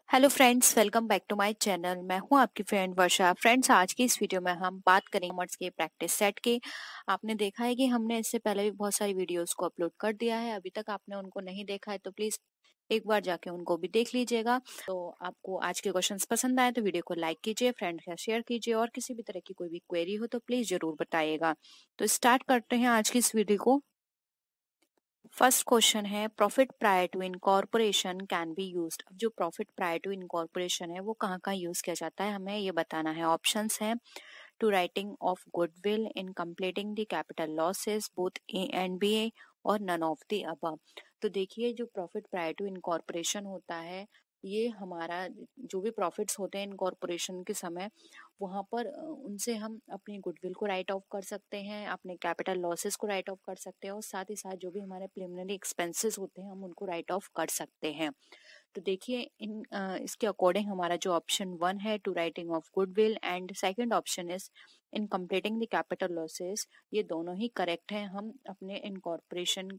Hello friends, welcome back to my channel. मैं हूं आपकी फ्रेंड वर्षा। फ्रेंड्स, आज की इस वीडियो में हम बात करेंगे कॉमर्स के प्रैक्टिस सेट की। आपने देखा है कि हमने इससे पहले भी बहुत सारी वीडियोस को अपलोड कर दिया है। अभी तक आपने उनको नहीं देखा है तो प्लीज एक बार जाके उनको भी देख लीजिएगा। तो आपको आज के क्वेश्चंस पसंद आए तो वीडियो को लाइक कीजिए, फ्रेंड के साथ शेयर कीजिए, और किसी भी तरह की कोई भी क्वेरी हो तो प्लीज जरूर बताइएगा। तो स्टार्ट करते हैं आज की इस वीडियो को। फर्स्ट क्वेश्चन है, profit prior to incorporation can be used. अब जो प्रॉफिट प्रायर टू इनकॉर्पोरेशन है वो कहाँ कहाँ यूज किया जाता है, हमें ये बताना है। ऑप्शंस हैं to writing off goodwill, in completing the capital losses, both A and B, और नन ऑफ द अबव। तो देखिए, जो प्रॉफिट प्रायर टू इनकॉर्पोरेशन होता है, ये हमारा जो भी प्रॉफिट्स होते हैं इनकॉर्पोरेशन के समय, वहां पर उनसे हम अपनी गुडविल को राइट ऑफ कर सकते हैं, अपने कैपिटल लॉसेस को राइट ऑफ कर सकते हैं, और साथ ही साथ जो भी हमारे प्रिलिमिनरी एक्सपेंसेस होते हैं हम उनको राइट ऑफ कर सकते हैं। तो देखिए, इसके अकॉर्डिंग हमारा जो ऑप्शन 1 है, to writing off goodwill, and second option is in completing the capital losses, ये दोनों ही करेक्ट हैं। हम अपने incorporation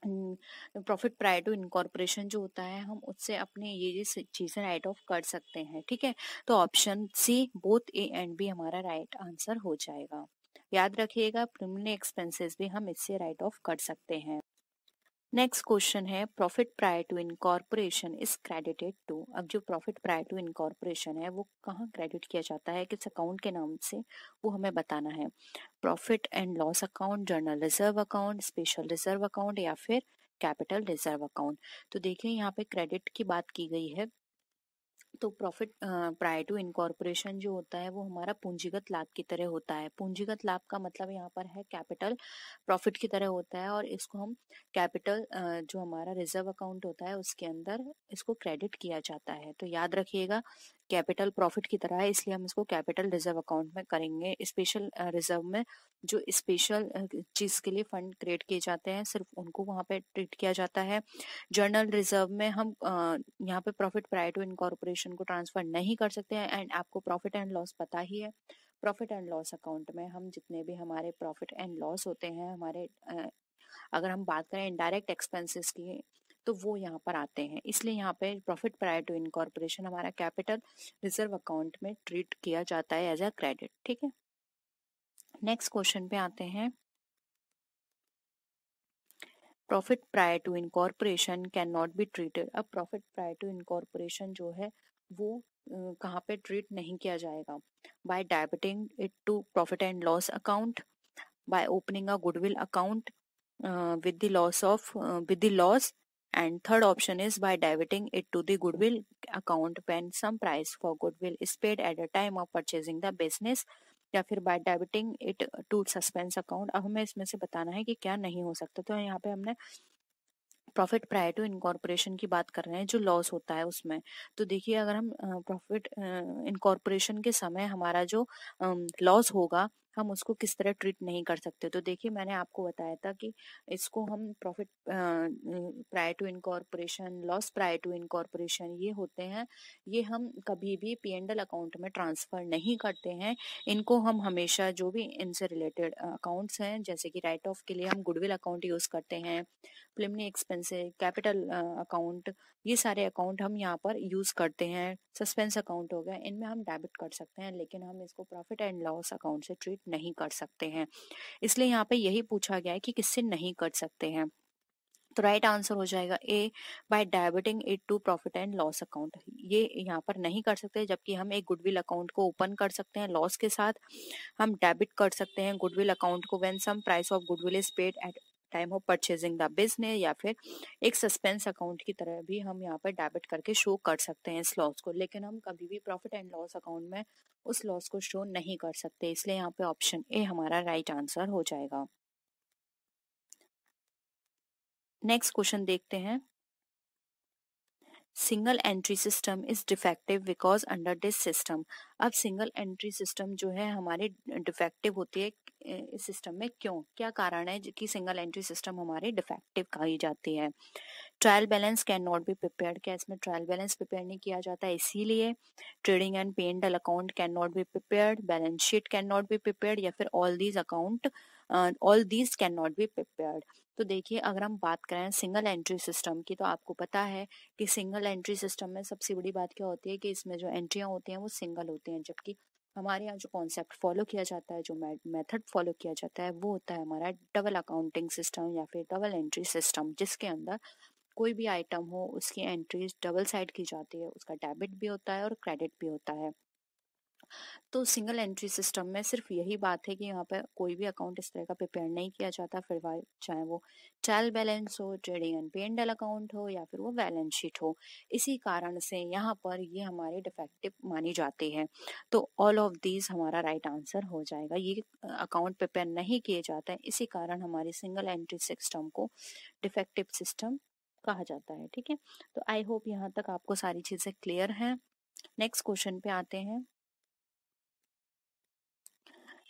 profit prior to incorporation जो होता है, हम उससे अपने ये चीजें राइट ऑफ कर सकते हैं। ठीक है, तो option C, both A and B, हमारा राइट आंसर हो जाएगा। याद रखिएगा, प्रिलिमिनरी एक्सपेंसेस भी हम इससे राइट ऑफ कर सकते हैं। नेक्स्ट क्वेश्चन है, profit prior to incorporation is credited to. अब जो प्रॉफिट प्रायर टू इनकॉर्पोरेशन है वो कहाँ क्रेडिट किया जाता है, किस अकाउंट के नाम से, वो हमें बताना है। Profit and loss account, journal reserve account, special reserve account, या फिर कैपिटल रिजर्व अकाउंट। तो देखिए, यहाँ पे क्रेडिट की बात की गई है। तो प्रॉफिट प्रायर टू इनकॉर्पोरेशन जो होता है वो हमारा पूंजीगत लाभ की तरह होता है। पूंजीगत लाभ का मतलब यहाँ पर है कैपिटल प्रॉफिट की तरह होता है, और इसको हम कैपिटल जो हमारा रिजर्व अकाउंट होता है उसके अंदर इसको क्रेडिट किया जाता है। तो याद रखिएगा, कैपिटल प्रॉफिट की तरह है, इसलिए हम इसको कैपिटल रिजर्व अकाउंट में करेंगे। स्पेशल रिजर्व में जो स्पेशल चीज के लिए फंड क्रिएट किए जाते हैं, सिर्फ उनको वहां पे ट्रीट किया जाता है। जर्नल रिजर्व में हम यहाँ पे प्रॉफिट प्रायर टू इनकॉर्पोरेशन को ट्रांसफर नहीं कर सकते हैं। एंड आपको प्रॉफिट एंड लॉस पता ही है, प्रॉफिट एंड लॉस अकाउंट में हम जितने भी हमारे प्रॉफिट एंड लॉस होते हैं, हमारे अगर हम बात करें इनडायरेक्ट एक्सपेंसेस की, तो वो यहाँ पर आते हैं। इसलिए यहाँ पे प्रॉफिट प्रायर टू इनकॉर्पोरेशन हमारा कैपिटल रिजर्व अकाउंट में ट्रीट किया जाता है एज अ क्रेडिट। ठीक है, नेक्स्ट क्वेश्चन पे आते हैं। Profit prior to incorporation can not be treated. अब प्रॉफिट प्रायर टू इनकॉर्पोरेशन जो है वो कहाँ पे ट्रीट नहीं किया जाएगा। By debiting it to profit and loss account, by opening a goodwill account with the loss, and third option is by debiting it to the goodwill account when some price for goodwill is paid at the time of purchasing the business, या फिर by debiting it to suspense account. अब हमें इसमें से बताना है कि क्या नहीं हो सकता। तो यहाँ पे हमने प्रॉफिट प्रायर टू इनकॉर्पोरेशन की बात कर रहे हैं, जो लॉस होता है उसमें। तो देखिए, अगर हम प्रॉफिट इनकॉर्पोरेशन के समय हमारा जो लॉस होगा, हम उसको किस तरह ट्रीट नहीं कर सकते। तो देखिए, मैंने आपको बताया था कि इसको हम profit prior to incorporation, loss prior to incorporation, ये होते हैं, ये हम कभी भी P&L अकाउंट में ट्रांसफर नहीं करते हैं। इनको हम हमेशा जो भी इनसे रिलेटेड अकाउंट्स हैं, जैसे कि राइट ऑफ के लिए हम गुडविल अकाउंट यूज करते हैं, प्रिलिमिनरी एक्सपेंसेस, कैपिटल अकाउंट, ये सारे अकाउंट हम यहाँ पर यूज करते हैं। सस्पेंस अकाउंट हो गया, इनमें हम डेबिट कर सकते हैं, लेकिन हम इसको प्रॉफिट एंड लॉस अकाउंट से ट्रीट नहीं कर सकते हैं। इसलिए यहाँ पे यही पूछा गया है कि किससे नहीं कर सकते हैं। तो राइट आंसर हो जाएगा A, by debiting it to profit and loss account. ये यहाँ पर नहीं कर सकते, जबकि हम एक गुडविल अकाउंट को ओपन कर सकते हैं लॉस के साथ। हम डेबिट कर सकते हैं गुडविल अकाउंट को when some price of goodwill is paid at time of purchasing the business, या फिर एक सस्पेंस अकाउंट की तरह भी हम यहाँ पर डेबिट करके शो कर सकते हैं इस लॉस को। लेकिन हम कभी भी प्रॉफिट एंड लॉस अकाउंट में उस लॉस को शो नहीं कर सकते, इसलिए यहाँ पे ऑप्शन ए हमारा राइट आंसर हो जाएगा। नेक्स्ट क्वेश्चन देखते हैं। Single entry system is defective because under this system. अब सिंगल एंट्री सिस्टम जो है हमारे डिफेक्टिव होती है इस सिस्टम में, क्यों, क्या कारण है कि सिंगल एंट्री सिस्टम हमारी डिफेक्टिव कही जाती है। Trial balance can not be prepared, क्या इसमें ट्रायल बैलेंस प्रिपेयर नहीं किया जाता है इसीलिए। Trading and P&L account can not be prepared, balance sheet can not be prepared, या फिर all these account all these can not be prepared. तो देखिए अगर हम बात करें सिंगल एंट्री सिस्टम की, तो आपको पता है कि सिंगल एंट्री सिस्टम में सबसे बड़ी बात क्या होती है कि इसमें जो एंट्रियां होती हैं वो सिंगल होती हैं, जबकि हमारे यहाँ जो कॉन्सेप्ट फॉलो किया जाता है, जो मेथड फॉलो किया जाता है, वो होता है हमारा डबल अकाउंटिंग सिस्टम या फिर डबल एंट्री सिस्टम, जिसके अंदर कोई भी आइटम हो उसकी एंट्रीज डबल साइड की जाती है, उसका डेबिट भी होता है और क्रेडिट भी होता है। तो सिंगल एंट्री सिस्टम में सिर्फ यही बात है कि यहाँ पर कोई भी अकाउंट इस तरह का प्रिपेयर नहीं किया जाता, फिर चाहे वो ट्रायल बैलेंस हो, ट्रेडिंग एंड P&L अकाउंट हो या फिर वो बैलेंस शीट हो। इसी कारण से यहाँ पर ये हमारे डिफेक्टिव मानी जाती है। तो ऑल ऑफ दीज हमारा राइट आंसर हो जाएगा। ये अकाउंट प्रिपेयर नहीं किए जाते हैं, इसी कारण हमारी सिंगल एंट्री सिस्टम को डिफेक्टिव सिस्टम कहा जाता है। ठीक है, तो आई होप यहाँ तक आपको सारी चीजें क्लियर हैं। नेक्स्ट क्वेश्चन पे आते हैं।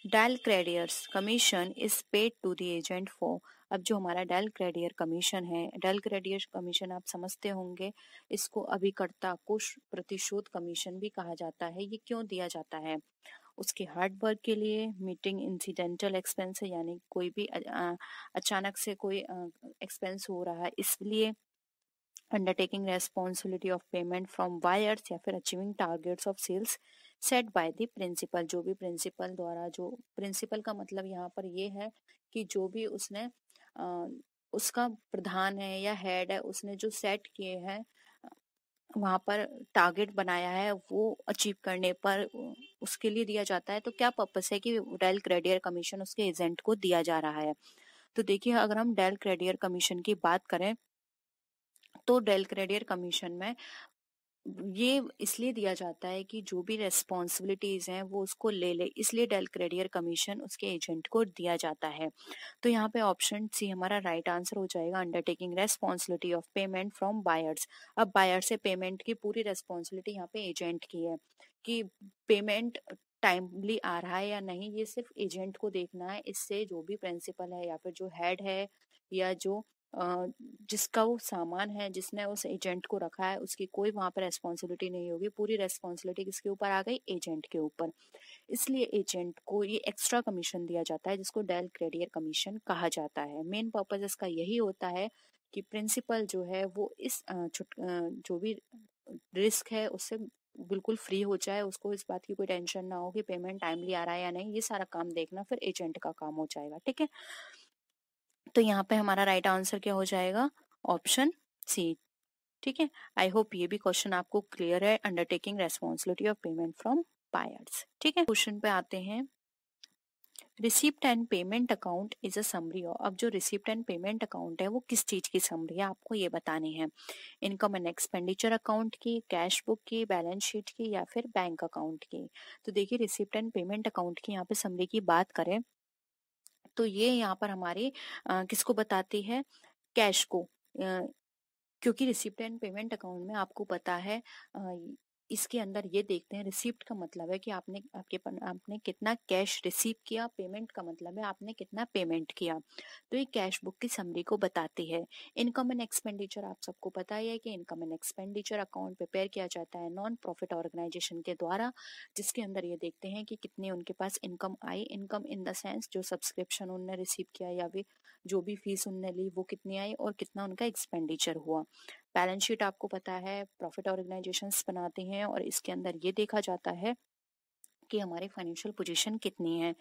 Del credere's commission is paid to the agent for. अब जो हमारा डेल क्रेडियर कमीशन है, डेल क्रेडियर कमीशन आप समझते होंगे, इसको अभिकर्ता को प्रतिशोध कमीशन भी कहा जाता है। ये क्यों दिया जाता है? उसके हार्ड वर्क के लिए, मीटिंग इंसिडेंटल एक्सपेंस है, यानी कोई भी अचानक से कोई एक्सपेंस हो रहा है इसलिए, undertaking responsibility of payment from buyers, या फिर achieving targets of sales set by the principal. जो भी प्रिंसिपल द्वारा, जो प्रिंसिपल का मतलब यहाँ पर ये है कि जो भी उसने उसका प्रधान है या हेड है, उसने जो सेट किए हैं वहां पर टारगेट बनाया है, वो अचीव करने पर उसके लिए दिया जाता है। तो क्या पर्पस है कि डेल क्रेडियर कमीशन उसके एजेंट को दिया जा रहा है? तो देखिए अगर हम डेल क्रेडियर कमीशन की बात करें, तो डेल क्रेडियर कमीशन में ये इसलिए दिया जाता है कि जो भी रेस्पॉन्सिबिलिटीज हैं वो उसको ले ले, इसलिए डेल क्रेडियर कमीशन उसके एजेंट को दिया जाता है। तो यहाँ पे ऑप्शन सी हमारा राइट आंसर हो जाएगा, undertaking responsibility of payment from buyers. अब बायर से पेमेंट की पूरी रेस्पॉन्सिबिलिटी यहाँ पे एजेंट की है कि पेमेंट टाइमली आ रहा है या नहीं, ये सिर्फ एजेंट को देखना है। इससे जो भी प्रिंसिपल है या फिर जो हेड है या जो जिसका वो सामान है, जिसने उस एजेंट को रखा है, उसकी कोई वहां पर रेस्पॉन्सिबिलिटी नहीं होगी। पूरी रेस्पॉन्सिबिलिटी किसके ऊपर आ गई? एजेंट के ऊपर। इसलिए एजेंट को ये एक्स्ट्रा कमीशन दिया जाता है, जिसको डेल क्रेडियर कमीशन कहा जाता है। मेन पर्पज इसका यही होता है कि प्रिंसिपल जो है वो इस जो भी रिस्क है उससे बिल्कुल फ्री हो जाए, उसको इस बात की कोई टेंशन ना हो कि पेमेंट टाइमली आ रहा है या नहीं। ये सारा काम देखना फिर एजेंट का काम हो जाएगा। ठीक है, तो यहाँ पे हमारा राइट आंसर क्या हो जाएगा? Option C. ठीक है, आई होप ये भी क्वेश्चन आपको क्लियर है, undertaking responsibility of payment from buyers. ठीक है, क्वेश्चन पे आते हैं। Receipt and payment account is a summary. अब जो रिसिप्ट एंड पेमेंट अकाउंट है वो किस चीज की समरी है, आपको ये बतानी है। इनकम एंड एक्सपेंडिचर अकाउंट की, कैश बुक की, बैलेंस शीट की, या फिर बैंक अकाउंट की। तो देखिए रिसिप्ट एंड पेमेंट अकाउंट की यहाँ पे समरी की बात करें तो ये यहाँ पर हमारी किसको बताती है? कैश को। क्योंकि रिसिप्ट एंड पेमेंट अकाउंट में आपको पता है इसके अंदर ये देखते हैं, रिसिप्ट का मतलब है कि आपने कितना कैश रिसीव किया, पेमेंट का मतलब है आपने कितना पेमेंट किया। तो ये कैश बुक की समरी को बताती है। इनकम एंड एक्सपेंडिचर आप सबको पता ही है कि income and expenditure account prepare किया जाता है नॉन प्रॉफिट ऑर्गेनाइजेशन के द्वारा, जिसके अंदर ये देखते हैं कि कितने उनके पास इनकम आई। इनकम इन द सेंस जो सब्सक्रिप्शन उनने रिसीव किया या फिर जो भी फीस उनने ली वो कितनी आई और कितना उनका एक्सपेंडिचर हुआ। बैलेंस शीट आपको पता है प्रॉफिट ऑर्गेनाइजेशंस बनाते हैं और इसके अंदर ये देखा जाता है कि हमारी फाइनेंशियल पोजीशन कितनी है।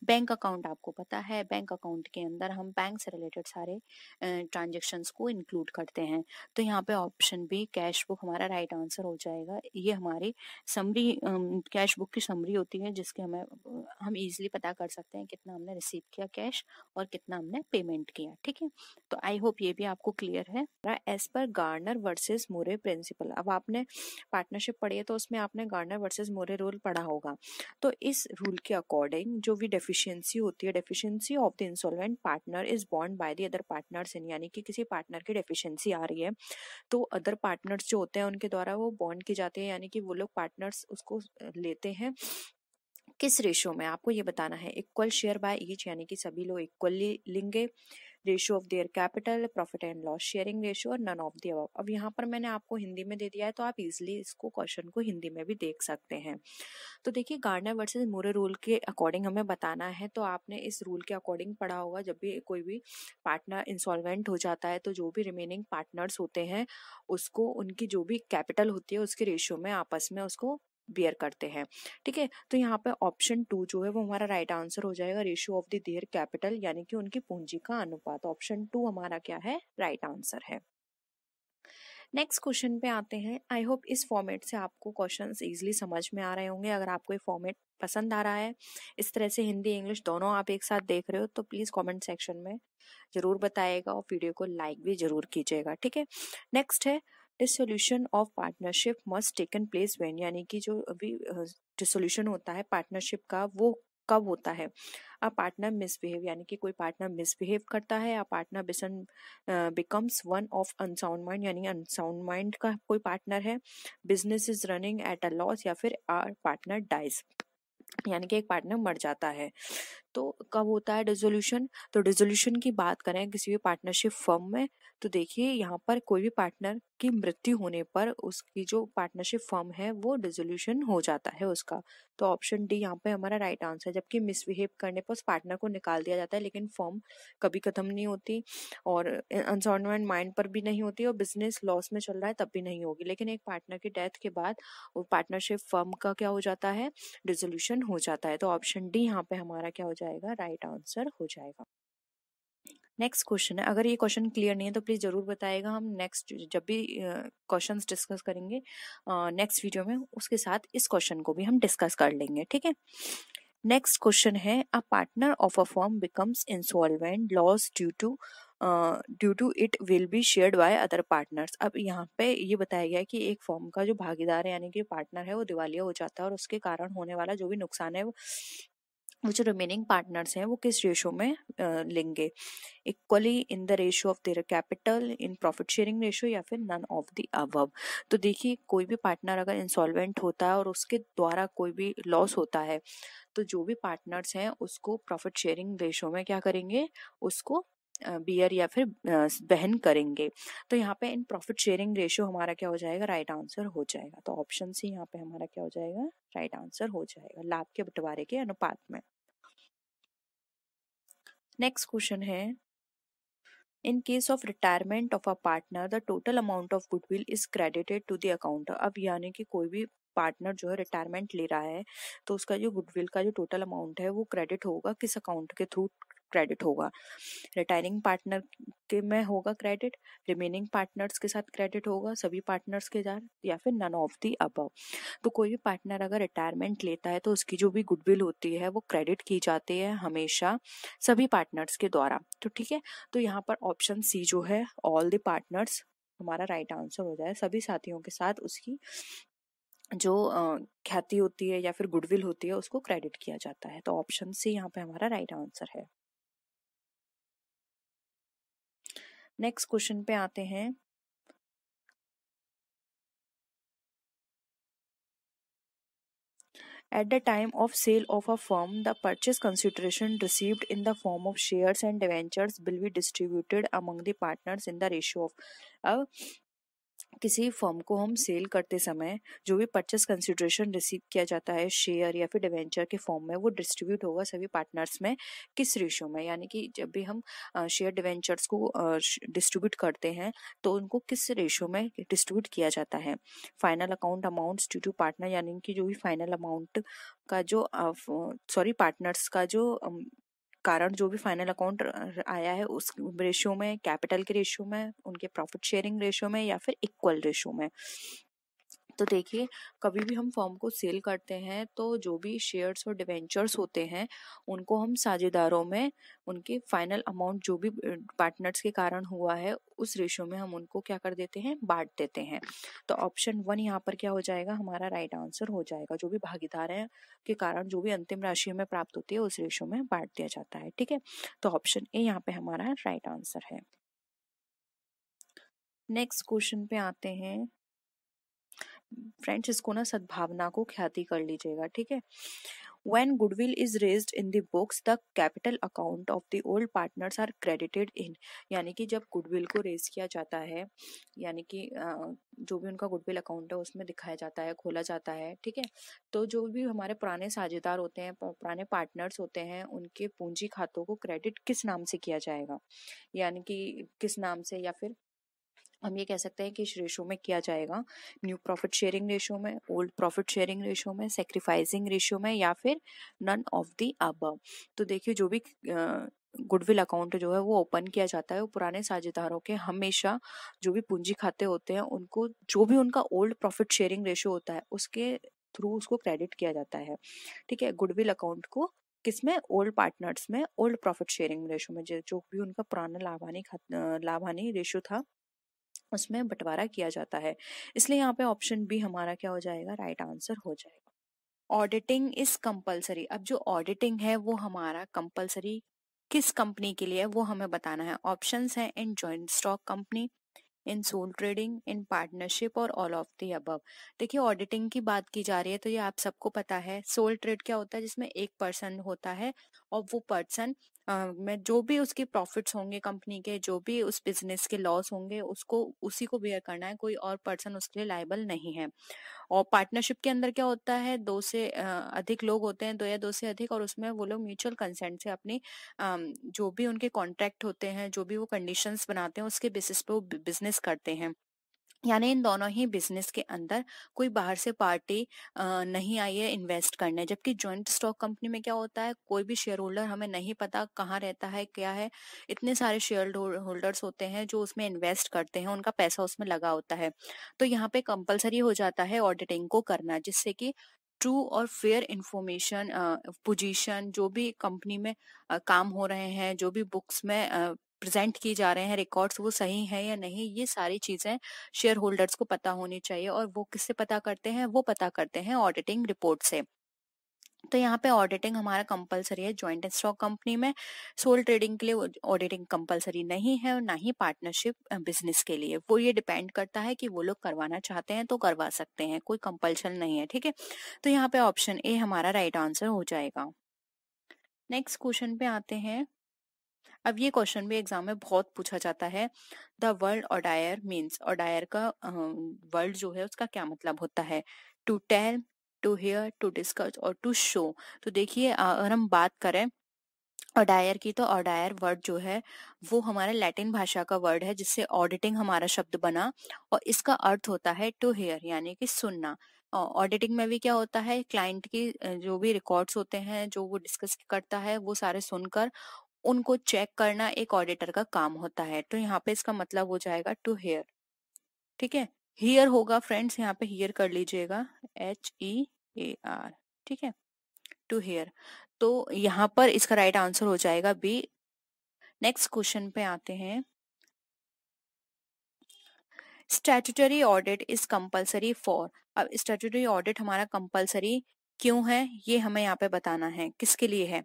बैंक अकाउंट आपको पता है, बैंक अकाउंट के अंदर हम बैंक से रिलेटेड सारे ट्रांजेक्शन्स को इंक्लूड करते हैं। तो यहाँ पे ऑप्शन बी कैश बुक हमारा राइट आंसर हो जाएगा। ये हमारी समरी कैश बुक की समरी होती है, जिसके हम इजीली पता कर सकते हैं कितना हमने रिसीव किया कैश और कितना हमने पेमेंट किया। ठीक है, तो आई होप ये भी आपको क्लियर है। एज पर गार्नर वर्सेस मोरे प्रिंसिपल। अब आपने पार्टनरशिप पढ़ी है तो उसमें आपने गार्नर वर्सेस मोरे रूल पढ़ा होगा। तो इस रूल के अकॉर्डिंग जो भी डेफिशिएंसी होती है, deficiency of the insolvent partner is born by the other partners in, यानी कि किसी पार्टनर की डेफिशिएंसी आ रही है तो अदर पार्टनर्स जो होते हैं उनके द्वारा वो बॉन्ड की जाती है, यानी कि वो लोग पार्टनर्स उसको लेते हैं किस रेशियो में आपको ये बताना है। इक्वल शेयर बाय ईच यानी कि सभी लोग इक्वली लेंगे, ratio of their capital, profit and loss sharing ratio और नन ऑफ द अबव। अब यहाँ पर मैंने आपको हिंदी में दे दिया है तो आप इजीली इसको क्वेश्चन को हिंदी में भी देख सकते हैं। तो देखिए गार्डनर वर्सेस मूरे रूल के अकॉर्डिंग हमें बताना है, तो आपने इस रूल के अकॉर्डिंग पढ़ा होगा जब भी कोई भी पार्टनर इंसॉल्वेंट हो जाता है तो जो भी रिमेनिंग पार्टनर्स होते हैं उसको उनकी जो भी कैपिटल होती है उसके रेशियो में आपस में उसको बियर करते हैं। ठीक है, तो यहाँ पे ऑप्शन 2 जो है वो हमारा राइट आंसर हो जाएगा, ratio of the their capital यानी कि उनकी पूंजी का अनुपात। ऑप्शन 2 हमारा क्या है, राइट आंसर है। नेक्स्ट क्वेश्चन पे आते हैं। आई होप इस फॉर्मेट से आपको क्वेश्चंस इजीली समझ में आ रहे होंगे। अगर आपको ये फॉर्मेट पसंद आ रहा है, इस तरह से हिंदी इंग्लिश दोनों आप एक साथ देख रहे हो, तो प्लीज कमेंट सेक्शन में जरूर बताइएगा और वीडियो को लाइक भी जरूर कीजिएगा। ठीक है, नेक्स्ट है dissolution of partnership must taken place when, यानी कि जो अभी डिसोल्यूशन होता है पार्टनरशिप का वो कब होता है। अ पार्टनर मिसबिहेव यानी कि कोई पार्टनर मिसबिहेव करता है, या partner becomes one of unsound mind यानी अनसाउंड माइंड का कोई पार्टनर है, business is running at a loss, या फिर आर पार्टनर डाइज यानी कि एक पार्टनर मर जाता है। तो कब होता है डिसोल्यूशन, तो डिसोल्यूशन की बात करें किसी भी पार्टनरशिप फर्म में, तो देखिए यहाँ पर कोई भी पार्टनर की मृत्यु होने पर उसकी जो पार्टनरशिप फर्म है वो डिसोल्यूशन हो जाता है उसका। तो ऑप्शन डी यहाँ पे हमारा राइट आंसर है। जबकि मिसबिहेव करने पर उस पार्टनर को निकाल दिया जाता है लेकिन फर्म कभी खत्म नहीं होती, और अनसाउंड माइंड पर भी नहीं होती, और बिजनेस लॉस में चल रहा है तब भी नहीं होगी। लेकिन एक पार्टनर की डेथ के बाद वो पार्टनरशिप फर्म का क्या हो जाता है, डिसोल्यूशन हो जाता है। तो ऑप्शन डी यहाँ पे हमारा क्या हो जाएगा, राइट आंसर हो जाएगा। नेक्स्ट क्वेश्चन है, अगर ये क्वेश्चन क्लियर नहीं है तो प्लीज जरूर बताइएगा। हम नेक्स्ट जब भी क्वेश्चंस डिस्कस करेंगे नेक्स्ट वीडियो में, उसके साथ इस क्वेश्चन को भी हम डिस्कस कर लेंगे। ठीक है, नेक्स्ट क्वेश्चन है, a partner of a firm becomes insolvent loss due to it will be shared by other partners. अब यहाँ पे ये बताया गया है कि एक फर्म का जो भागीदार है यानी कि पार्टनर है वो दिवालिया हो जाता है, और उसके कारण होने वाला जो भी नुकसान है वो जो रिमेनिंग पार्टनर्स हैं वो किस रेशो में लेंगे, equally in the ratio of their capital, in profit sharing ratio, या फिर नन ऑफ द अबव। तो देखिए कोई भी पार्टनर अगर इंसॉल्वेंट होता है और उसके द्वारा कोई भी लॉस होता है तो जो भी पार्टनर्स हैं उसको प्रॉफिट शेयरिंग रेशियो में क्या करेंगे, उसको बियर या फिर बहन करेंगे। तो यहाँ पे इन प्रॉफिट शेयरिंग रेशियो हमारा क्या हो जाएगा, राइट आंसर हो जाएगा। तो ऑप्शन सी यहाँ पे हमारा क्या हो जाएगा, राइट आंसर हो जाएगा, लाभ के बंटवारे के अनुपात में। नेक्स्ट क्वेश्चन है, in case of retirement of a partner the total amount of goodwill is credited to the account. अब यानी कि कोई भी पार्टनर जो है रिटायरमेंट ले रहा है तो उसका जो गुडविल का जो टोटल अमाउंट है वो क्रेडिट होगा, किस अकाउंट के थ्रू क्रेडिट होगा, रिटायरिंग पार्टनर के में होगा क्रेडिट, रिमेनिंग पार्टनर्स के साथ क्रेडिट होगा, सभी पार्टनर्स के साथ, या फिर नन ऑफ दी अबव। तो कोई भी पार्टनर अगर रिटायरमेंट लेता है तो उसकी जो भी गुडविल होती है वो क्रेडिट की जाती है हमेशा सभी पार्टनर्स के द्वारा। तो ठीक है, तो यहाँ पर ऑप्शन सी जो है ऑल द पार्टनर्स हमारा राइट आंसर हो जाए, सभी साथियों के साथ उसकी जो ख्याति होती है या फिर गुडविल होती है उसको क्रेडिट किया जाता है। तो ऑप्शन सी यहाँ पे हमारा राइट आंसर है। नेक्स्ट क्वेश्चन पे आते हैं, at the time of sale of a firm the purchase consideration received in the form of shares and debentures will be distributed among the partners in the ratio of। अब किसी firm को हम cell करते समय जो भी purchase consideration receive किया जाता है शेयर या फिर डिवेंचर के फॉर्म में वो डिस्ट्रीब्यूट होगा सभी पार्टनर्स में किस रेशियो में, यानी कि जब भी हम शेयर डिवेंचर्स को डिस्ट्रीब्यूट करते हैं तो उनको किस रेशियो में डिस्ट्रीब्यूट किया जाता है। Final account amounts due to partner यानी कि जो भी फाइनल अमाउंट का जो पार्टनर्स का जो कारण जो भी फाइनल अकाउंट आया है उस रेशियो में, कैपिटल के रेशियो में, उनके प्रॉफिट शेयरिंग रेशियो में, या फिर इक्वल रेशियो में। तो देखिए कभी भी हम फर्म को सेल करते हैं तो जो भी शेयर्स और डिवेंचर्स होते हैं उनको हम साझेदारों में उनके फाइनल अमाउंट जो भी पार्टनर्स के कारण हुआ है उस रेशियो में हम उनको क्या कर देते हैं, बांट देते हैं। तो ऑप्शन 1 यहाँ पर क्या हो जाएगा, हमारा राइट आंसर हो जाएगा, जो भी भागीदार है के कारण जो भी अंतिम राशि में प्राप्त होती है उस रेशियो में बांट दिया जाता है। ठीक है, तो ऑप्शन ए यहाँ पे हमारा राइट आंसर है। नेक्स्ट क्वेश्चन पे आते हैं। फ्रेंड्स इसको ना सद्भावना को ख्याति कर लीजिएगा। ठीक है, When goodwill is raised in the books, the capital account of the old partners are credited in. यानी कि जब गुडविल को रेज किया जाता है, यानी कि जो भी उनका गुडविल अकाउंट है उसमें दिखाया जाता है, खोला जाता है, ठीक है। तो जो भी हमारे पुराने साझेदार होते हैं, पुराने पार्टनर्स होते हैं, उनके पूंजी खातों को क्रेडिट किस नाम से किया जाएगा, यानी कि किस नाम से, या फिर हम ये कह सकते हैं कि इस रेशो में किया जाएगा, न्यू प्रॉफिट शेयरिंग रेशो में, ओल्ड प्रॉफिट शेयरिंग रेशो में, सेक्रीफाइसिंग रेशो में, या फिर नन ऑफ द अबव। तो देखिए जो भी गुडविल अकाउंट जो है वो ओपन किया जाता है, वो पुराने साझेदारों के हमेशा जो भी पूंजी खाते होते हैं उनको जो भी उनका ओल्ड प्रॉफिट शेयरिंग रेशो होता है उसके थ्रू उसको क्रेडिट किया जाता है, ठीक है। गुडविल अकाउंट को किसमें, ओल्ड पार्टनर्स में, ओल्ड प्रॉफिट शेयरिंग रेशो में, जो भी उनका पुराना लाभानी रेशो था उसमें बंटवारा किया जाता है। इसलिए यहाँ पे ऑप्शन बी हमारा क्या हो जाएगा, राइट आंसर हो जाएगा। Auditing is compulsory. अब जो ऑडिटिंग है वो हमारा कंपलसरी किस कंपनी के लिए है वो हमें बताना है। ऑप्शंस हैं in joint stock company, in sole trading, in partnership और ऑल ऑफ द अबव। देखिए ऑडिटिंग की बात की जा रही है तो ये आप सबको पता है। सोल ट्रेड क्या होता है, जिसमें एक पर्सन होता है और वो पर्सन में जो भी उसके प्रॉफिट्स होंगे कंपनी के, जो भी उस बिजनेस के लॉस होंगे उसको उसी को बेयर करना है, कोई और पर्सन उसके लिए लायबल नहीं है। और पार्टनरशिप के अंदर क्या होता है, दो से अधिक लोग होते हैं, दो या दो से अधिक, और उसमें वो लोग म्यूचुअल कंसेंट से अपनी जो भी उनके कॉन्ट्रैक्ट होते हैं, जो भी वो कंडीशंस बनाते हैं उसके बेसिस पे वो बिजनेस करते हैं। यानी इन दोनों ही बिजनेस के अंदर कोई बाहर से पार्टी नहीं आई है इन्वेस्ट करने। जबकि जॉइंट स्टॉक कंपनी में क्या होता है, कोई भी शेयर होल्डर हमें नहीं पता कहाँ रहता है, क्या है, इतने सारे शेयर होल्डर्स होते हैं जो उसमें इन्वेस्ट करते हैं, उनका पैसा उसमें लगा होता है। तो यहाँ पे कंपलसरी हो जाता है ऑडिटिंग को करना, जिससे कि ट्रू और फेयर इंफॉर्मेशन, पोजीशन, जो भी कंपनी में काम हो रहे हैं, जो भी बुक्स में प्रेजेंट की जा रहे हैं रिकॉर्ड्स, वो सही है या नहीं, ये सारी चीजें शेयर होल्डर्स को पता होनी चाहिए। और वो किससे पता करते हैं, वो पता करते हैं ऑडिटिंग रिपोर्ट से। तो यहाँ पे ऑडिटिंग हमारा कंपलसरी है जॉइंट स्टॉक कंपनी में। सोल ट्रेडिंग के लिए ऑडिटिंग कंपलसरी नहीं है, और ना ही पार्टनरशिप बिजनेस के लिए। वो ये डिपेंड करता है कि वो लोग करवाना चाहते हैं तो करवा सकते हैं, कोई कंपल्शन नहीं है, ठीक है। तो यहाँ पे ऑप्शन ए हमारा राइट आंसर हो जाएगा। नेक्स्ट क्वेश्चन पे आते हैं। अब ये क्वेश्चन भी एग्जाम में बहुत पूछा जाता है। The word audire means, audire का वर्ड जो है उसका क्या मतलब होता है। To tell, to hear, to discuss और टू शो। तो देखिए अगर हम बात करें ऑडायर की, तो ऑडायर वर्ड जो है वो हमारा लैटिन भाषा का वर्ड है, जिससे ऑडिटिंग हमारा शब्द बना। और इसका अर्थ होता है टू हियर, यानी कि सुनना। ऑडिटिंग में भी क्या होता है, क्लाइंट की जो भी रिकॉर्ड्स होते हैं जो वो डिस्कस करता है वो सारे सुनकर उनको चेक करना एक ऑडिटर का काम होता है। तो यहाँ पे इसका मतलब हो जाएगा टू हियर, ठीक है। हियर होगा फ्रेंड्स, यहाँ पे हियर कर लीजिएगा, HEAR, ठीक है, टू हियर। तो यहाँ पर इसका राइट आंसर हो जाएगा बी। नेक्स्ट क्वेश्चन पे आते हैं। Statutory audit is compulsory for. अब स्टैट्यूटरी ऑडिट हमारा कंपलसरी क्यों है, ये हमें यहाँ पे बताना है, किसके लिए है।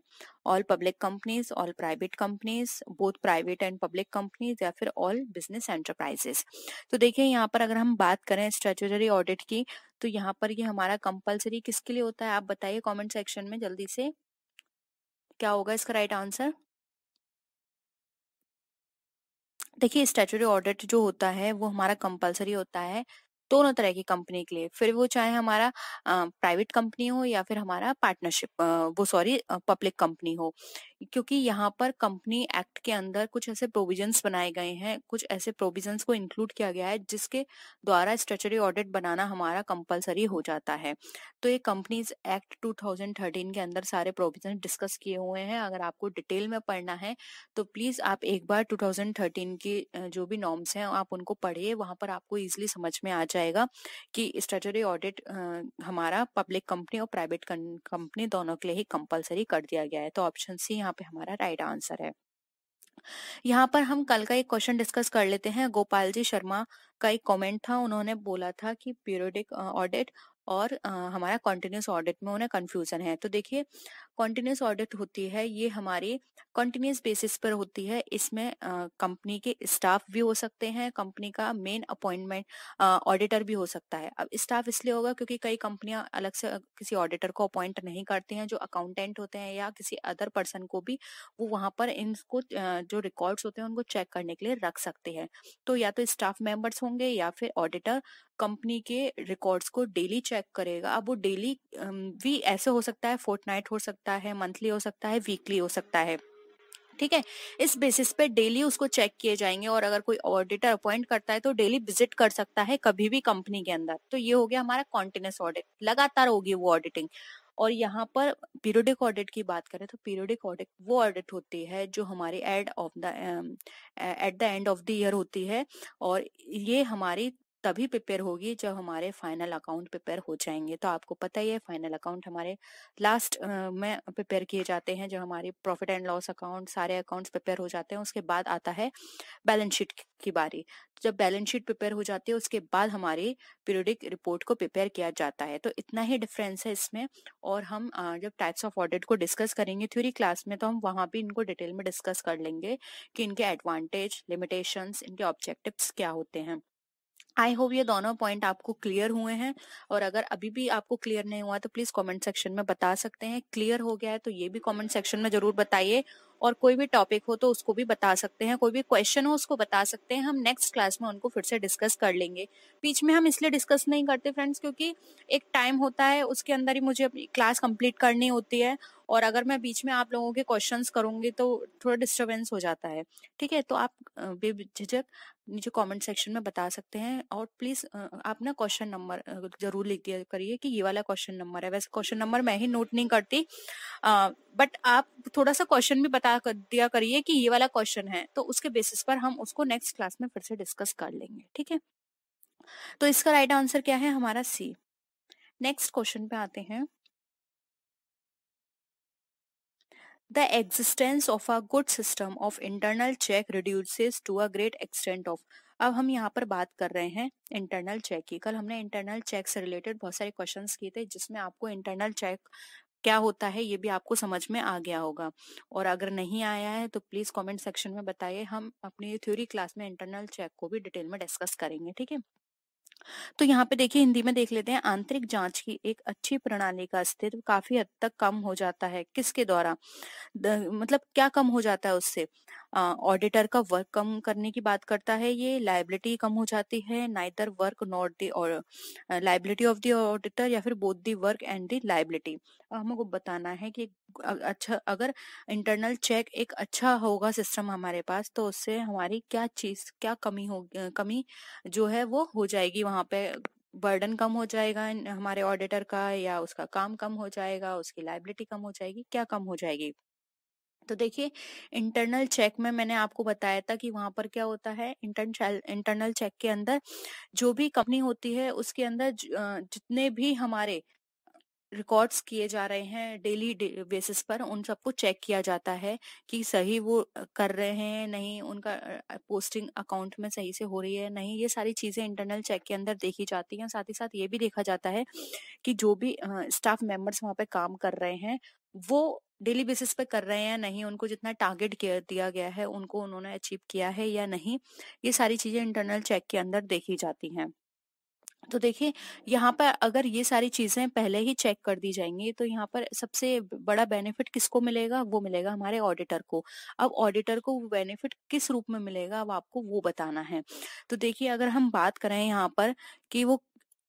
All public companies, all private companies, both private and public companies, या फिर ऑल बिजनेस एंटरप्राइजेस। तो देखिए यहाँ पर अगर हम बात करें स्टैट्यूटरी ऑडिट की, तो यहाँ पर ये हमारा कंपलसरी किसके लिए होता है, आप बताइए कमेंट सेक्शन में जल्दी से, क्या होगा इसका राइट आंसर। देखिए स्टैट्यूटरी ऑडिट जो होता है वो हमारा कंपलसरी होता है दोनों तरह की कंपनी के लिए, फिर वो चाहे हमारा प्राइवेट कंपनी हो या फिर हमारा पार्टनरशिप वो सॉरी पब्लिक कंपनी हो। क्योंकि यहाँ पर कंपनी एक्ट के अंदर कुछ ऐसे प्रोविजंस बनाए गए हैं, कुछ ऐसे प्रोविजंस को इंक्लूड किया गया है जिसके द्वारा स्टैट्यूटरी ऑडिट बनाना हमारा कंपलसरी हो जाता है। तो ये कंपनीज एक्ट 2013 के अंदर सारे प्रोविजन डिस्कस किए हुए हैं। अगर आपको डिटेल में पढ़ना है तो प्लीज आप एक बार 2013 की जो भी नॉर्म्स हैं आप उनको पढ़िए, वहां पर आपको इजीली समझ में आ जाएगा कि स्टैट्यूटरी ऑडिट हमारा पब्लिक कंपनी और प्राइवेट कंपनी दोनों के लिए ही कंपलसरी कर दिया गया है। तो ऑप्शन सी यहाँ पे हमारा राइट आंसर है। यहाँ पर हम कल का एक क्वेश्चन डिस्कस कर लेते हैं। गोपाल जी शर्मा का एक कमेंट था, उन्होंने बोला था कि पीरियोडिक ऑडिट और हमारा कंटिन्यूस ऑडिट में उन्हें कंफ्यूजन है। तो देखिए कॉन्टिन्यूस ऑडिट होती है ये हमारी कॉन्टिन्यूस बेसिस पर होती है। इसमें कंपनी के स्टाफ भी हो सकते हैं, कंपनी का मेन अपॉइंटमेंट ऑडिटर भी हो सकता है। अब स्टाफ इसलिए होगा क्योंकि कई कंपनियां अलग से किसी ऑडिटर को अपॉइंट नहीं करती हैं, जो अकाउंटेंट होते हैं या किसी अदर पर्सन को भी वो वहां पर इनको जो रिकॉर्ड्स होते हैं उनको चेक करने के लिए रख सकते हैं। तो या तो स्टाफ मेंबर्स होंगे या फिर ऑडिटर कंपनी के रिकॉर्ड्स को डेली चेक करेगा। अब वो डेली भी ऐसे हो सकता है, फोर्टनाइट हो सकता है, मंथली हो सकता है, वीकली हो सकता है, ठीक है। इस बेसिस पे डेली उसको चेक किए जाएंगे और अगर कोई ऑडिटर अपॉइंट करता है तो डेली विजिट कर सकता है कभी भी कंपनी के अंदर। तो ये हो गया हमारा कॉन्टिन्यूस ऑडिट, लगातार होगी वो ऑडिटिंग। और यहाँ पर पीरियोडिक ऑडिट की बात करें तो पीरियोडिक ऑडिट वो ऑडिट होती है जो हमारी at the end of the year होती है, और ये हमारी तभी प्रिपेयर होगी जब हमारे फाइनल अकाउंट प्रिपेयर हो जाएंगे। तो आपको पता ही है फाइनल अकाउंट हमारे लास्ट में प्रिपेयर किए जाते हैं। जब हमारी प्रॉफिट एंड लॉस अकाउंट सारे अकाउंट्स प्रिपेयर हो जाते हैं उसके बाद आता है बैलेंस शीट की बारी। जब बैलेंस शीट प्रिपेयर हो जाती है उसके बाद हमारी पीरियोडिक रिपोर्ट को प्रिपेयर किया जाता है। तो इतना ही डिफरेंस है इसमें। और हम जब टाइप्स ऑफ ऑडिट को डिस्कस करेंगे थ्योरी क्लास में तो हम वहां भी इनको डिटेल में डिस्कस कर लेंगे कि इनके एडवांटेज, लिमिटेशंस, इनके ऑब्जेक्टिव्स क्या होते हैं। आई होप ये दोनों पॉइंट आपको क्लियर हुए हैं। और अगर अभी भी आपको क्लियर नहीं हुआ तो प्लीज कमेंट सेक्शन में बता सकते हैं। क्लियर हो गया है तो ये भी कमेंट सेक्शन में जरूर बताइए। और कोई भी टॉपिक हो तो उसको भी बता सकते हैं, कोई भी क्वेश्चन हो उसको बता सकते हैं, हम नेक्स्ट क्लास में उनको फिर से डिस्कस कर लेंगे। बीच में हम इसलिए डिस्कस नहीं करते फ्रेंड्स क्योंकि एक टाइम होता है उसके अंदर ही मुझे अपनी क्लास कंप्लीट करनी होती है, और अगर मैं बीच में आप लोगों के क्वेश्चंस करूंगी तो थोड़ा डिस्टरबेंस हो जाता है। ठीक है, तो आप बेझिझक नीचे कमेंट सेक्शन में बता सकते हैं। और प्लीज आप ना क्वेश्चन नंबर जरूर लिख दिया करिए कि ये वाला क्वेश्चन नंबर है। वैसे क्वेश्चन नंबर मैं ही नोट नहीं करती, बट आप थोड़ा सा क्वेश्चन भी दिया करिए कि ये वाला क्वेश्चन है, तो उसके बेसिस पर हम उसको नेक्स्ट क्लास में फिर से डिस्कस कर लेंगे। ठीक है, तो इसका राइट आंसर क्या है हमारा सी। नेक्स्ट क्वेश्चन पे आते हैं। The existence of a good system of internal check reduces to a great extent of। अब हम यहाँ पर बात कर रहे हैं इंटरनल चेक की। कल हमने इंटरनल चेक से रिलेटेड बहुत सारे क्वेश्चंस किए थे जिसमें आपको इंटरनल चेक क्या होता है ये भी आपको समझ में आ गया होगा। और अगर नहीं आया है तो प्लीज कमेंट सेक्शन में बताइए, हम अपनी थ्योरी क्लास में इंटरनल चेक को भी डिटेल में डिस्कस करेंगे। ठीक है, तो यहाँ पे देखिए हिंदी में देख लेते हैं। आंतरिक जांच की एक अच्छी प्रणाली का अस्तित्व काफी हद तक कम हो जाता है किसके द्वारा, मतलब क्या कम हो जाता है उससे। ऑडिटर का वर्क कम करने की बात करता है ये, लाइबिलिटी कम हो जाती है, नाइदर वर्क नॉट द और लाइबिलिटी ऑफ द ऑडिटर, या फिर both the work and the liability. हमको बताना है कि अच्छा अगर इंटरनल चेक एक अच्छा होगा सिस्टम हमारे पास तो उससे हमारी क्या चीज क्या कमी हो कमी जो है वो हो जाएगी वहां पे। बर्डन कम हो जाएगा हमारे ऑडिटर का, या उसका काम कम हो जाएगा, उसकी लाइबिलिटी कम हो जाएगी, क्या कम हो जाएगी। तो देखिए इंटरनल चेक में मैंने आपको बताया था कि वहां पर क्या होता है। इंटरनल चेक के अंदर जो भी कंपनी होती है उसके अंदर जितने भी हमारे रिकॉर्ड्स किए जा रहे हैं डेली बेसिस पर उन सबको चेक किया जाता है कि सही वो कर रहे हैं नहीं, उनका पोस्टिंग अकाउंट में सही से हो रही है नहीं, ये सारी चीजें इंटरनल चेक के अंदर देखी जाती हैं। साथ ही साथ ये भी देखा जाता है कि जो भी स्टाफ मेंबर्स वहां पे काम कर रहे हैं वो डेली बेसिस पे कर रहे हैं नहीं, उनको जितना टारगेट दिया गया है उनको उन्होंने अचीव किया है या नहीं, ये सारी चीजें इंटरनल चेक के अंदर देखी जाती हैं। तो देखिए यहाँ पर अगर ये सारी चीजें पहले ही चेक कर दी जाएंगी तो यहाँ पर सबसे बड़ा बेनिफिट किसको मिलेगा, वो मिलेगा हमारे ऑडिटर को। अब ऑडिटर को बेनिफिट किस रूप में मिलेगा अब आपको वो बताना है। तो देखिए अगर हम बात करें यहाँ पर कि वो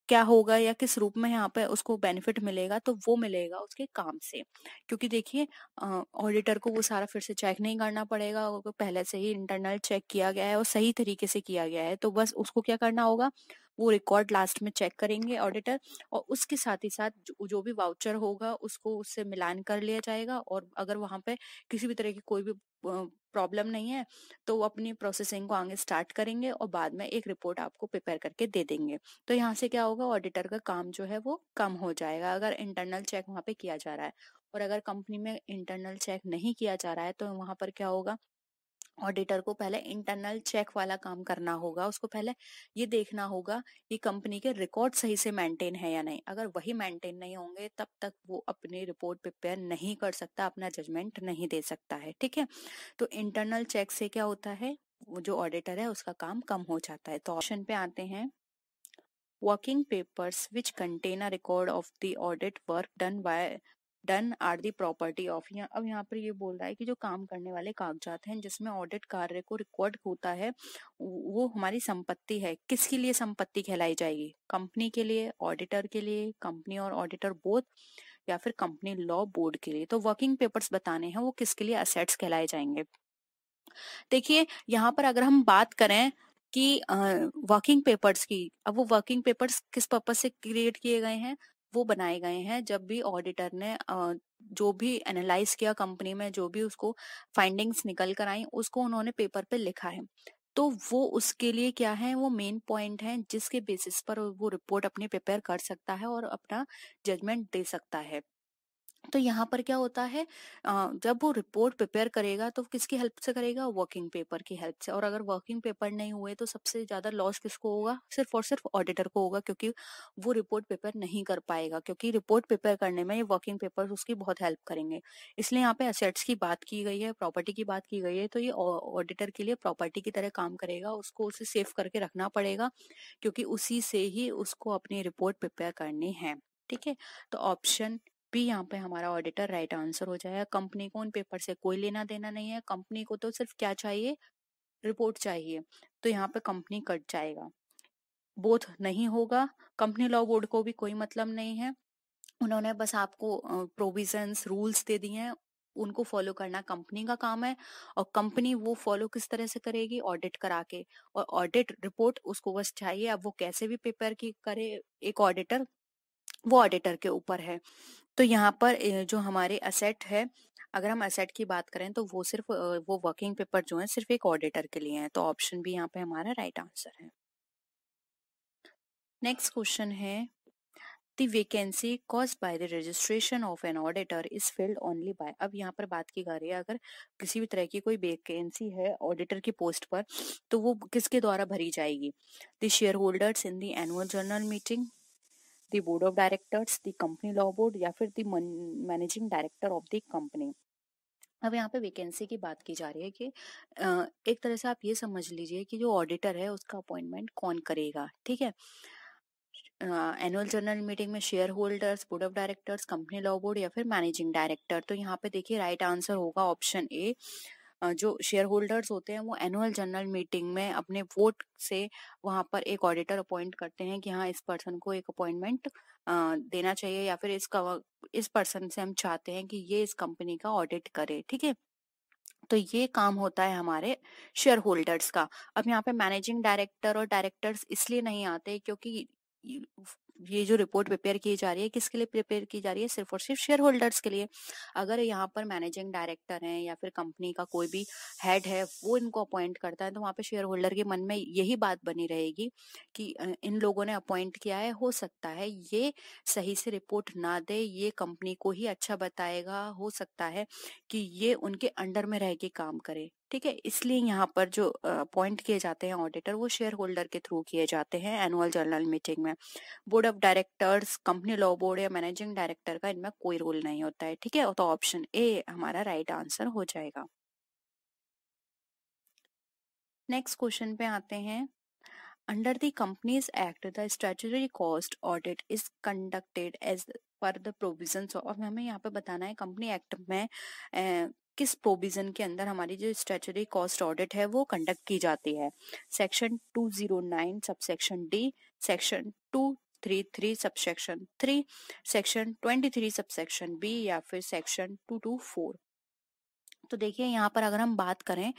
क्या होगा या किस रूप में यहाँ पे उसको बेनिफिट मिलेगा, तो वो मिलेगा उसके काम से। क्योंकि देखिए ऑडिटर को वो सारा फिर से चेक नहीं करना पड़ेगा, वो पहले से ही इंटरनल चेक किया गया है और सही तरीके से किया गया है, तो बस उसको क्या करना होगा, वो रिकॉर्ड लास्ट में चेक करेंगे ऑडिटर, और उसके साथ ही साथ जो भी वाउचर होगा उसको उससे मिलान कर लिया जाएगा। और अगर वहां पे किसी भी तरह की कोई भी प्रॉब्लम नहीं है तो वो अपनी प्रोसेसिंग को आगे स्टार्ट करेंगे और बाद में एक रिपोर्ट आपको प्रिपेयर करके दे देंगे। तो यहाँ से क्या होगा, ऑडिटर का काम जो है वो कम हो जाएगा अगर इंटरनल चेक वहां पे किया जा रहा है। और अगर कंपनी में इंटरनल चेक नहीं किया जा रहा है तो वहां पर क्या होगा, ऑडिटर को पहले इंटरनल चेक वाला काम करना होगा, उसको पहले ये देखना होगा कि कंपनी के रिकॉर्ड सही से मेंटेन है या नहीं। अगर वही मेंटेन नहीं होंगे तब तक वो अपनी रिपोर्ट प्रिपेयर नहीं कर सकता, अपना जजमेंट नहीं दे सकता है। ठीक है, तो इंटरनल चेक से क्या होता है, वो जो ऑडिटर है उसका काम कम हो जाता है। तो ऑप्शन पे आते हैं, working papers which contain a record of the audit work done are the property of. अब यहाँ पर ये बोल रहा है कि जो काम करने वाले कागजात हैं जिसमें ऑडिट कार्य को रिकॉर्ड होता है वो हमारी संपत्ति है। किसके लिए संपत्ति कहलाई जाएगी, कंपनी के लिए, ऑडिटर के लिए, कंपनी और ऑडिटर बोथ, या फिर कंपनी लॉ बोर्ड के लिए। तो वर्किंग पेपर्स बताने हैं वो किसके लिए असेट्स कहलाए जाएंगे। देखिए यहाँ पर अगर हम बात करें कि वर्किंग पेपर्स की, अब वो वर्किंग पेपर्स किस पर्पज से क्रिएट किए गए हैं, वो बनाए गए हैं जब भी ऑडिटर ने जो भी एनालाइज किया कंपनी में, जो भी उसको फाइंडिंग्स निकल कर आई उसको उन्होंने पेपर पे लिखा है। तो वो उसके लिए क्या है, वो मेन पॉइंट है जिसके बेसिस पर वो रिपोर्ट अपनी प्रिपेयर कर सकता है और अपना जजमेंट दे सकता है। तो यहाँ पर क्या होता है, जब वो रिपोर्ट प्रिपेयर करेगा तो किसकी हेल्प से करेगा, वर्किंग पेपर की हेल्प से। और अगर वर्किंग पेपर नहीं हुए तो सबसे ज्यादा लॉस किसको होगा, सिर्फ और सिर्फ ऑडिटर को होगा, क्योंकि वो रिपोर्ट प्रिपेयर नहीं कर पाएगा। क्योंकि रिपोर्ट प्रिपेयर करने में ये वर्किंग पेपर उसकी बहुत हेल्प करेंगे। इसलिए यहाँ पे असेट्स की बात की गई है, प्रॉपर्टी की बात की गई है, तो ये ऑडिटर के लिए प्रॉपर्टी की तरह काम करेगा। उसको उसे सेव करके रखना पड़ेगा क्योंकि उसी से ही उसको अपनी रिपोर्ट प्रिपेयर करनी है। ठीक है, तो ऑप्शन भी यहाँ पे हमारा ऑडिटर राइट आंसर हो जाएगा। कंपनी को उन पेपर से कोई लेना देना नहीं है, कंपनी को तो सिर्फ क्या चाहिए, रिपोर्ट चाहिए। तो यहाँ पे कंपनी कट जाएगा, बोथ नहीं होगा। कंपनी लॉ बोर्ड को भी कोई मतलब नहीं है, उन्होंने बस आपको प्रोविजंस रूल्स दे दिए हैं, उनको फॉलो करना कंपनी का काम है। और कंपनी वो फॉलो किस तरह से करेगी, ऑडिट करा के, और ऑडिट रिपोर्ट उसको बस चाहिए। अब वो कैसे भी पेपर की करे एक ऑडिटर, वो ऑडिटर के ऊपर है। तो यहाँ पर जो हमारे असेट है, अगर हम असेट की बात करें तो वो सिर्फ वो वर्किंग पेपर जो है सिर्फ एक ऑडिटर के लिए है। तो ऑप्शन भी यहाँ पे हमारा राइट आंसर है। नेक्स्ट क्वेश्चन है, the vacancy caused by the registration of an auditor is filled only by. अब यहाँ पर बात की जा रही है, अगर किसी भी तरह की कोई वैकेंसी है ऑडिटर की पोस्ट पर तो वो किसके द्वारा भरी जाएगी, the share holders in the annual general meeting, the board of directors, the company law board, या फिर the managing director of the company. अब यहाँ पे वैकेंसी की बात की जा रही है कि एक तरह से आप ये समझ लीजिए कि जो ऑडिटर है उसका अपॉइंटमेंट कौन करेगा। ठीक है, एनुअल जनरल मीटिंग में share holders, board of directors, company law board, या फिर मैनेजिंग डायरेक्टर। तो यहाँ पे देखिए राइट आंसर होगा ऑप्शन ए। जो शेयर होल्डर्स होते हैं वो एनुअल जनरल मीटिंग में अपने वोट से वहां पर एक ऑडिटर अपॉइंट करते हैं कि हाँ इस पर्सन को एक अपॉइंटमेंट देना चाहिए, या फिर इस पर्सन से हम चाहते हैं कि ये इस कंपनी का ऑडिट करे। ठीक है, तो ये काम होता है हमारे शेयर होल्डर्स का। अब यहाँ पे मैनेजिंग डायरेक्टर और डायरेक्टर्स इसलिए नहीं आते क्योंकि ये जो रिपोर्ट प्रिपेयर की जा रही है किसके लिए प्रिपेयर की जा रही है, सिर्फ और सिर्फ शेयर होल्डर्स के लिए। अगर यहाँ पर मैनेजिंग डायरेक्टर है या फिर कंपनी का कोई भी हेड है वो इनको अपॉइंट करता है तो वहाँ पे शेयर होल्डर के मन में यही बात बनी रहेगी कि इन लोगों ने अपॉइंट किया है, हो सकता है ये सही से रिपोर्ट ना दे, ये कंपनी को ही अच्छा बताएगा, हो सकता है कि ये उनके अंडर में रह के काम करे। ठीक है, इसलिए यहाँ पर जो अपॉइंट किए जाते हैं ऑडिटर वो शेयर होल्डर के थ्रू किए जाते हैं एनुअल जनरल मीटिंग में। Board of directors, company law board या मैनेजिंग डायरेक्टर का इनमें कोई रोल नहीं होता है। ठीक है, तो ऑप्शन ए हमारा राइट आंसर हो जाएगा। नेक्स्ट क्वेश्चन पे आते हैं, under the Companies Act the statutory cost audit is conducted as per the provisions of. हमें यहाँ पे बताना है कंपनी एक्ट में किस प्रोविजन के अंदर हमारी जो स्टैट्यूटरी कॉस्ट ऑडिट है वो कंडक्ट की जाती है। Section 209 subsection D, section 233 subsection 3, section 23 subsection B, या फिर सेक्शन 224। तो देखिए यहाँ पर अगर हम बात करें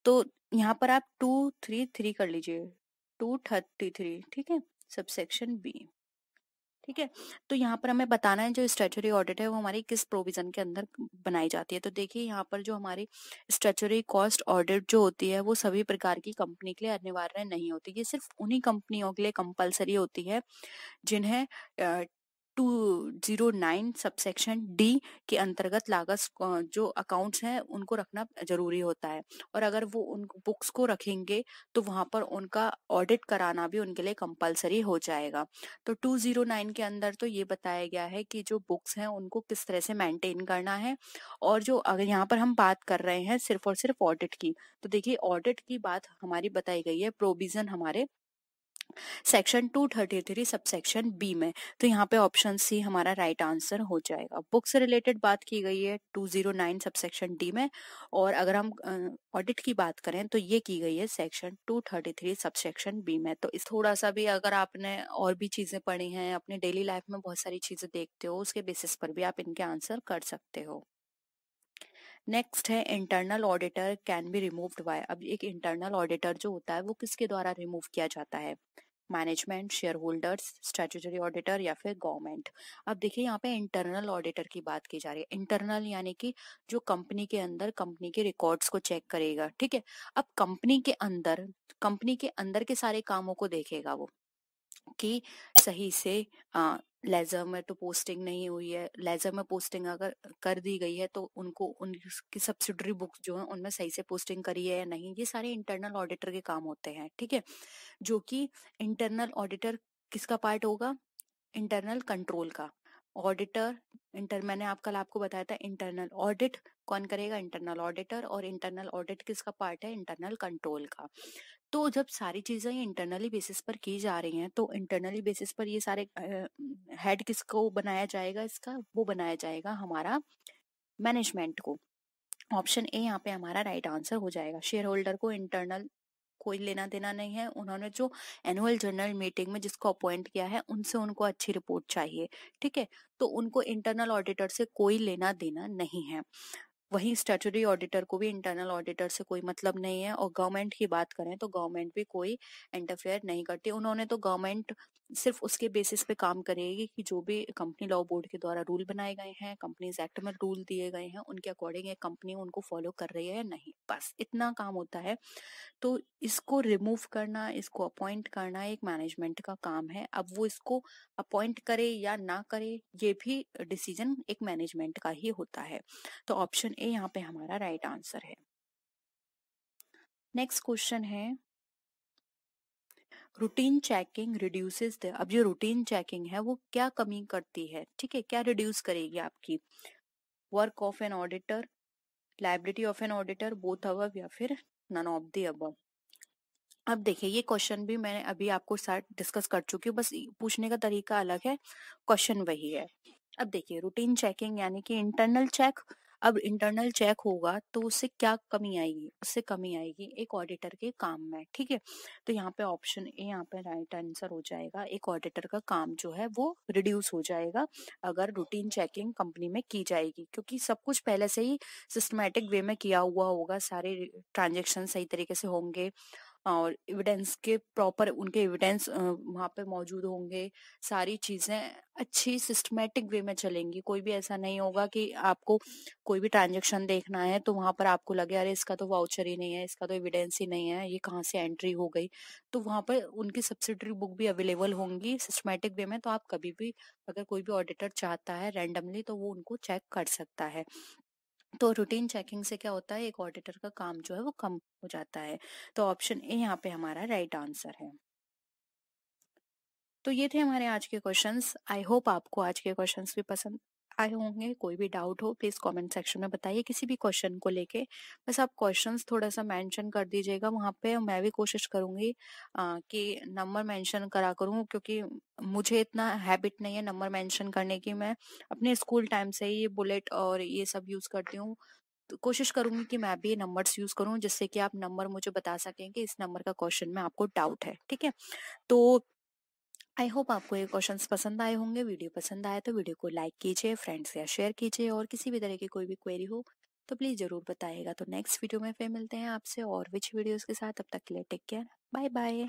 तो यहाँ पर आप 233 कर लीजिए, 233। ठीक है, सबसेक्शन बी। ठीक है, तो यहाँ पर हमें बताना है जो स्टैट्यूटरी ऑडिट है वो हमारी किस प्रोविजन के अंदर बनाई जाती है। तो देखिए यहाँ पर जो हमारी स्टैट्यूटरी कॉस्ट ऑडिट जो होती है वो सभी प्रकार की कंपनी के लिए अनिवार्य नहीं होती, ये सिर्फ उन्हीं कंपनियों के लिए कंपलसरी होती है जिन्हें 209 सबसेक्शन डी के अंतर्गत लागत जो अकाउंट्स हैं उनको रखना जरूरी होता है, और अगर वो उन बुक्स को रखेंगे तो वहां पर उनका ऑडिट कराना भी उनके लिए कंपलसरी हो जाएगा। तो 209 के अंदर तो ये बताया गया है कि जो बुक्स हैं उनको किस तरह से मेंटेन करना है। और जो अगर यहाँ पर हम बात कर रहे हैं सिर्फ और सिर्फ ऑडिट की, तो देखिए ऑडिट की बात हमारी बताई गई है प्रोविजन हमारे सेक्शन 233 सबसेक्शन बी में। तो यहाँ पे ऑप्शन सी हमारा राइट आंसर हो जाएगा। बुक से रिलेटेड बात की गई है 209 सबसेक्शन डी में, और अगर हम ऑडिट की बात करें तो ये की गई है सेक्शन 233 सबसेक्शन बी में। तो इस थोड़ा सा भी अगर आपने और भी चीजें पढ़ी हैं अपनी डेली लाइफ में, बहुत सारी चीजें देखते हो, उसके बेसिस पर भी आप इनके आंसर कर सकते हो। नेक्स्ट है internal auditor can be removed by. अब एक इंटरनल ऑडिटर जो होता है वो किसके द्वारा रिमूव किया जाता है? Management, share holders, statutory auditor या फिर गवर्नमेंट। अब देखिए यहाँ पे इंटरनल ऑडिटर की बात की जा रही है। इंटरनल यानी कि जो कंपनी के अंदर कंपनी के रिकॉर्ड्स को चेक करेगा, ठीक है। अब कंपनी के अंदर के सारे कामों को देखेगा वो, कि सही से लेजर में तो पोस्टिंग नहीं हुई है, लेजर में पोस्टिंग अगर कर दी गई है तो उनको उनकी सब्सिडरी बुक्स जो है उनमें सही से पोस्टिंग करी है या नहीं, ये सारे इंटरनल ऑडिटर के काम होते हैं, ठीक है। जो कि इंटरनल ऑडिटर किसका पार्ट होगा? इंटरनल कंट्रोल का। ऑडिटर मैंने कल आपको बताया था इंटरनल ऑडिट कौन करेगा? Internal auditor. और इंटरनल ऑडिट किसका पार्ट है? इंटरनल कंट्रोल का। तो जब सारी चीजें इंटरनली बेसिस पर की जा रही हैं तो इंटरनली बेसिस पर ये सारे हेड किसको बनाया जाएगा? इसका वो बनाया जाएगा हमारा मैनेजमेंट को। ऑप्शन ए यहाँ पे हमारा राइट आंसर हो जाएगा। शेयर होल्डर को इंटरनल कोई लेना देना नहीं है, उन्होंने जो एनुअल जनरल मीटिंग में जिसको अपॉइंट किया है उनसे उनको अच्छी रिपोर्ट चाहिए, ठीक है। तो उनको इंटरनल ऑडिटर से कोई लेना देना नहीं है। वहीं स्टैट्यूटरी ऑडिटर को भी इंटरनल ऑडिटर से कोई मतलब नहीं है। और गवर्नमेंट की बात करें तो गवर्नमेंट भी कोई इंटरफेयर नहीं करती। उन्होंने तो गवर्नमेंट सिर्फ उसके बेसिस पे काम करेगी कि जो भी कंपनी लॉ बोर्ड के द्वारा रूल बनाए गए हैं, कंपनीज एक्ट में रूल दिए गए हैं, उनके अकॉर्डिंग एक कंपनी उनको फॉलो कर रही है या नहीं, बस इतना काम होता है। तो इसको रिमूव करना, इसको अपॉइंट करना एक मैनेजमेंट का काम है। अब वो इसको अपॉइंट करे या ना करे ये भी डिसीजन एक मैनेजमेंट का ही होता है। तो ऑप्शन ए यहाँ पे हमारा राइट आंसर है। नेक्स्ट क्वेश्चन है रूटीन चेकिंग रिड्यूसेस द। अब जो रूटीन चेकिंग है वो क्या कमी करती है, ठीक है, क्या रिड्यूस करेगी आपकी? Work of an auditor, liability of an auditor, both above या फिर नन ऑफ द अबव। अब देखिए ये क्वेश्चन भी मैंने अभी आपको साथ डिस्कस कर चुकी हूँ, बस पूछने का तरीका अलग है, क्वेश्चन वही है। अब देखिए रूटीन चेकिंग यानी कि इंटरनल चेक। अब इंटरनल चेक होगा तो उससे क्या कमी आएगी? उससे कमी आएगी एक ऑडिटर के काम में, ठीक है। तो यहाँ पे ऑप्शन ए यहाँ पे राइट आंसर हो जाएगा। एक ऑडिटर का काम जो है वो रिड्यूस हो जाएगा अगर रूटीन चेकिंग कंपनी में की जाएगी, क्योंकि सब कुछ पहले से ही सिस्टमैटिक वे में किया हुआ होगा, सारे ट्रांजेक्शन सही तरीके से होंगे और एविडेंस के प्रॉपर उनके एविडेंस वहाँ पे मौजूद होंगे। सारी चीजें अच्छी सिस्टमेटिक वे में चलेंगी। कोई भी ऐसा नहीं होगा कि आपको कोई भी ट्रांजैक्शन देखना है तो वहां पर आपको लगे अरे इसका तो वाउचर ही नहीं है, इसका तो एविडेंस ही नहीं है, ये कहाँ से एंट्री हो गई। तो वहां पर उनकी सब्सिडरी बुक भी अवेलेबल होंगी सिस्टमेटिक वे में। तो आप कभी भी अगर कोई भी ऑडिटर चाहता है रैंडमली तो वो उनको चेक कर सकता है। तो रूटीन चेकिंग से क्या होता है एक ऑडिटर का काम जो है वो कम हो जाता है। तो ऑप्शन ए यहाँ पे हमारा राइट आंसर है। तो ये थे हमारे आज के क्वेश्चंस। आई होप आपको आज के क्वेश्चंस भी पसंद आए होंगे। कोई भी डाउट हो प्लीज कमेंट सेक्शन में बताइए किसी भी क्वेश्चन को लेके। बस आप क्वेश्चंस थोड़ा सा मेंशन कर दीजिएगा वहां पे। मैं भी कोशिश करूंगी कि नंबर मेंशन करा करूँ, क्योंकि मुझे इतना हैबिट नहीं है नंबर मेंशन करने की। मैं अपने स्कूल टाइम से ही बुलेट और ये सब यूज करती हूँ। तो कोशिश करूंगी कि मैं भी नंबर्स यूज करूं जिससे कि आप नंबर मुझे बता सकें कि इस नंबर का क्वेश्चन में आपको डाउट है, ठीक है। तो आई होप आपको ये क्वेश्चंस पसंद आए होंगे। वीडियो पसंद आए तो वीडियो को लाइक कीजिए, फ्रेंड्स या शेयर कीजिए, और किसी भी तरह की कोई भी क्वेरी हो तो प्लीज जरूर बताइएगा। तो नेक्स्ट वीडियो में फिर मिलते हैं आपसे और विच वीडियोस के साथ। तब तक के लिए टेक केयर, बाय बाय।